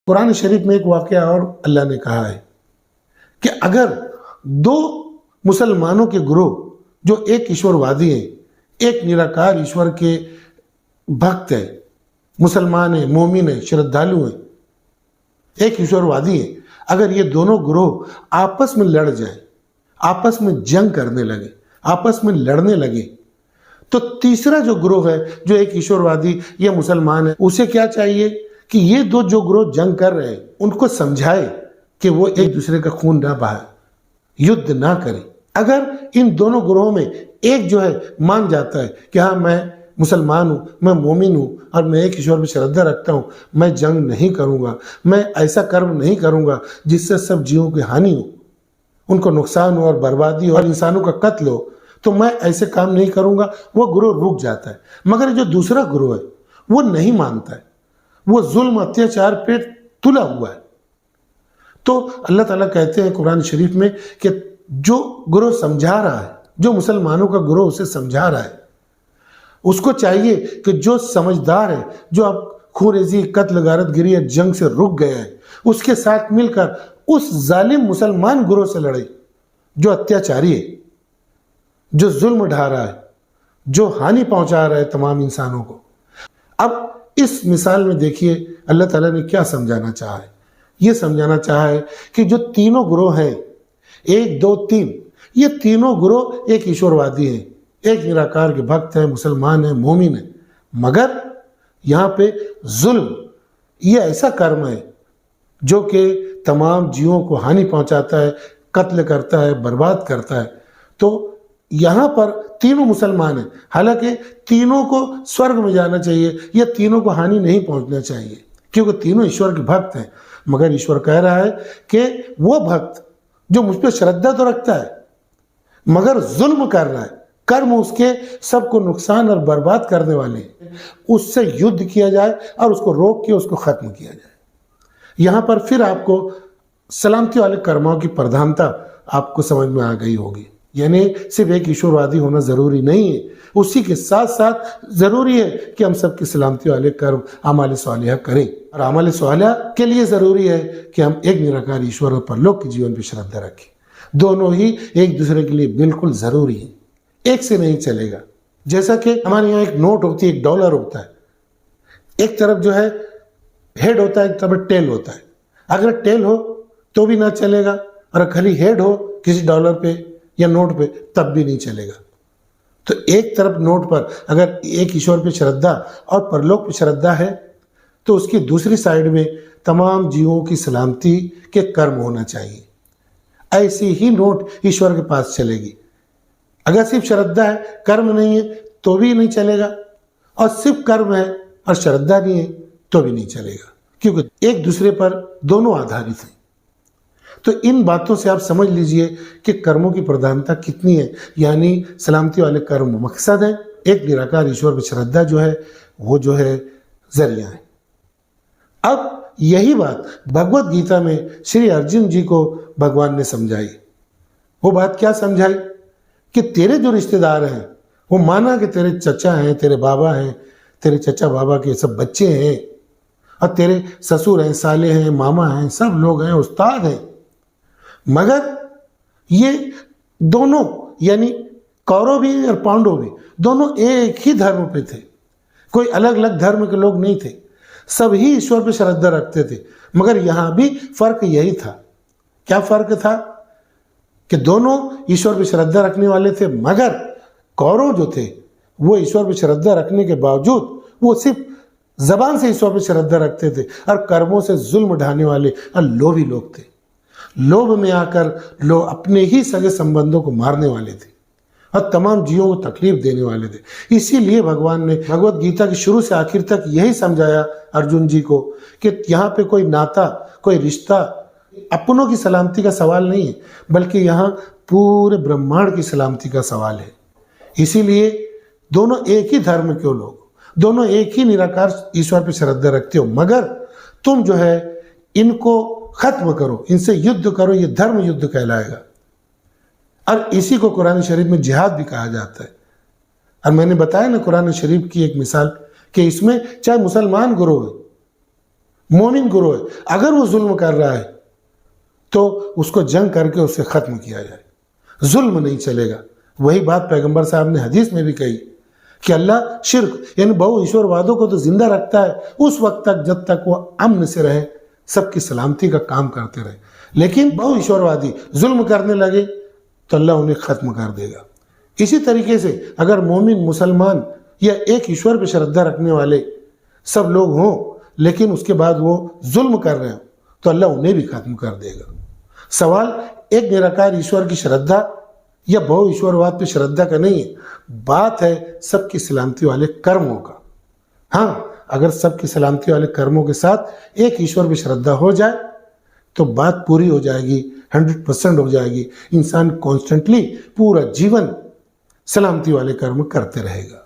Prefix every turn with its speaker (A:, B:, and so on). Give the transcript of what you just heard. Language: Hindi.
A: कुरान शरीफ में एक वाकया और अल्लाह ने कहा है कि अगर दो मुसलमानों के ग्रोह जो एक ईश्वरवादी हैं, एक निराकार ईश्वर के भक्त है, मुसलमान है, मोमिन है, श्रद्धालु है, एक ईश्वरवादी है, अगर ये दोनों ग्रोह आपस में लड़ जाए, आपस में जंग करने लगे, आपस में लड़ने लगे, तो तीसरा जो ग्रोह है जो एक ईश्वरवादी या मुसलमान है, उसे क्या चाहिए कि ये दो जो ग्रोह जंग कर रहे हैं उनको समझाए कि वो एक दूसरे का खून ना बहाए, युद्ध ना करे। अगर इन दोनों ग्रोहों में एक जो है मान जाता है कि हाँ मैं मुसलमान हूँ, मैं मोमिन हूँ और मैं एक ईश्वर में श्रद्धा रखता हूँ, मैं जंग नहीं करूँगा, मैं ऐसा कर्म नहीं करूँगा जिससे सब जीवों की हानि हो, उनको नुकसान हो और बर्बादी हो और इंसानों का कत्ल हो, तो मैं ऐसे काम नहीं करूँगा, वो ग्रोह रुक जाता है। मगर जो दूसरा ग्रोह है वो नहीं मानता है, वो जुल्म अत्याचार पे तुला हुआ है। तो अल्लाह ताला कहते हैं कुरान शरीफ में कि जो ग्रोह समझा रहा है, जो मुसलमानों का ग्रोह उसे समझा रहा है, उसको चाहिए कि जो समझदार है, जो अब खूनरेजी, कत्ल, गारतगिरी या जंग से रुक गया है, उसके साथ मिलकर उस जालिम मुसलमान ग्रोह से लड़े जो अत्याचारी है, जो जुल्म ढा रहा है, जो हानि पहुंचा रहा है तमाम इंसानों को। अब इस मिसाल में देखिए अल्लाह ताला ने क्या समझाना चाहा है। ये समझाना चाहा है कि जो तीनों ग्रोह हैं, 1, 2, 3, ये तीनों ग्रोह एक ईश्वरवादी हैं, एक निराकार के भक्त हैं, मुसलमान हैं, मोमिन हैं, मगर यहाँ पे जुल्म ये ऐसा कर्म है जो कि तमाम जीवों को हानि पहुंचाता है, कत्ल करता है, बर्बाद करता है। तो यहाँ पर तीनों मुसलमान हैं, हालांकि तीनों को स्वर्ग में जाना चाहिए या तीनों को हानि नहीं पहुंचना चाहिए, क्योंकि तीनों ईश्वर के भक्त हैं। मगर ईश्वर कह रहा है कि वो भक्त जो मुझ पर श्रद्धा तो रखता है मगर जुल्म कर रहा है, कर्म उसके सबको नुकसान और बर्बाद करने वाले हैं, उससे युद्ध किया जाए और उसको रोक के उसको खत्म किया जाए। यहाँ पर फिर आपको सलामती वाले कर्मों की प्रधानता आपको समझ में आ गई होगी। यानी सिर्फ एक ईश्वरवादी होना जरूरी नहीं है, उसी के साथ साथ जरूरी है कि हम सबकी सलामती वाले कर्म आमाल सालिहा करें, और आमाल सालिहा के लिए जरूरी है कि हम एक निराकार ईश्वर और परलोक के जीवन पर श्रद्धा रखें। दोनों ही एक दूसरे के लिए बिल्कुल जरूरी है, एक से नहीं चलेगा। जैसा कि हमारे यहाँ एक नोट होती है, एक डॉलर होता है, एक तरफ जो है हेड होता है, एक तरफ टेल होता है। अगर टेल हो तो भी ना चलेगा और खाली हेड हो किसी डॉलर पे या नोट पे तब भी नहीं चलेगा। तो एक तरफ नोट पर अगर एक ईश्वर पे श्रद्धा और परलोक पे श्रद्धा है तो उसकी दूसरी साइड में तमाम जीवों की सलामती के कर्म होना चाहिए। ऐसी ही नोट ईश्वर के पास चलेगी। अगर सिर्फ श्रद्धा है, कर्म नहीं है तो भी नहीं चलेगा, और सिर्फ कर्म है और श्रद्धा नहीं है तो भी नहीं चलेगा, क्योंकि एक दूसरे पर दोनों आधारित हैं। तो इन बातों से आप समझ लीजिए कि कर्मों की प्रधानता कितनी है। यानी सलामती वाले कर्म मकसद है, एक निराकार ईश्वर पर श्रद्धा जो है वो जो है जरिया है। अब यही बात भगवत गीता में श्री अर्जुन जी को भगवान ने समझाई। वो बात क्या समझाई कि तेरे जो रिश्तेदार हैं, वो माना कि तेरे चचा हैं, तेरे बाबा हैं, तेरे चचा बाबा के सब बच्चे हैं, और तेरे ससुर हैं, साले हैं, मामा हैं, सब लोग हैं, उस्ताद हैं, मगर ये दोनों यानी कौरव भी और पांडव भी दोनों एक ही धर्म पे थे, कोई अलग अलग धर्म के लोग नहीं थे, सब ही ईश्वर पे श्रद्धा रखते थे। मगर यहाँ भी फर्क यही था। क्या फर्क था कि दोनों ईश्वर पे श्रद्धा रखने वाले थे, मगर कौरव जो थे वो ईश्वर पे श्रद्धा रखने के बावजूद वो सिर्फ जबान से ईश्वर पे श्रद्धा रखते थे और कर्मों से जुल्म ढाने वाले और लोभी लोग थे। लोभ में आकर लोग अपने ही सगे संबंधों को मारने वाले थे और तमाम जीवों को तकलीफ देने वाले थे। इसीलिए भगवान ने भगवत गीता के शुरू से आखिर तक यही समझाया अर्जुन जी को कि यहाँ पे कोई नाता, कोई रिश्ता, अपनों की सलामती का सवाल नहीं है, बल्कि यहाँ पूरे ब्रह्मांड की सलामती का सवाल है। इसीलिए दोनों एक ही धर्म के लोग, दोनों एक ही निराकार ईश्वर पर श्रद्धा रखते हो, मगर तुम जो है इनको खत्म करो, इनसे युद्ध करो, ये धर्म युद्ध कहलाएगा। और इसी को कुरान शरीफ में जिहाद भी कहा जाता है। और मैंने बताया ना कुरान शरीफ की एक मिसाल कि इसमें चाहे मुसलमान ग्रोह है, मोमिन गुरु है, अगर वो जुल्म कर रहा है तो उसको जंग करके उसे खत्म किया जाए, जुल्म नहीं चलेगा। वही बात पैगंबर साहब ने हदीस में भी कही कि अल्लाह शिर्क यानी बहु ईश्वरवादों को तो जिंदा रखता है उस वक्त तक जब तक वो अमन से रहे, सबकी सलामती का काम करते रहे। लेकिन बहु ईश्वरवादी जुल्म करने लगे तो अल्लाह उन्हें खत्म कर देगा। इसी तरीके से अगर मोमिन मुसलमान या एक ईश्वर पर श्रद्धा रखने वाले सब लोग हों लेकिन उसके बाद वो जुल्म कर रहे हो तो अल्लाह उन्हें भी खत्म कर देगा। सवाल एक निराकार ईश्वर की श्रद्धा या बहु ईश्वरवाद पे श्रद्धा का नहीं है, बात है सबकी सलामती वाले कर्मों का। हाँ, अगर सबकी सलामती वाले कर्मों के साथ एक ईश्वर पे श्रद्धा हो जाए तो बात पूरी हो जाएगी, 100% हो जाएगी। इंसान कॉन्स्टेंटली पूरा जीवन सलामती वाले कर्म करते रहेगा।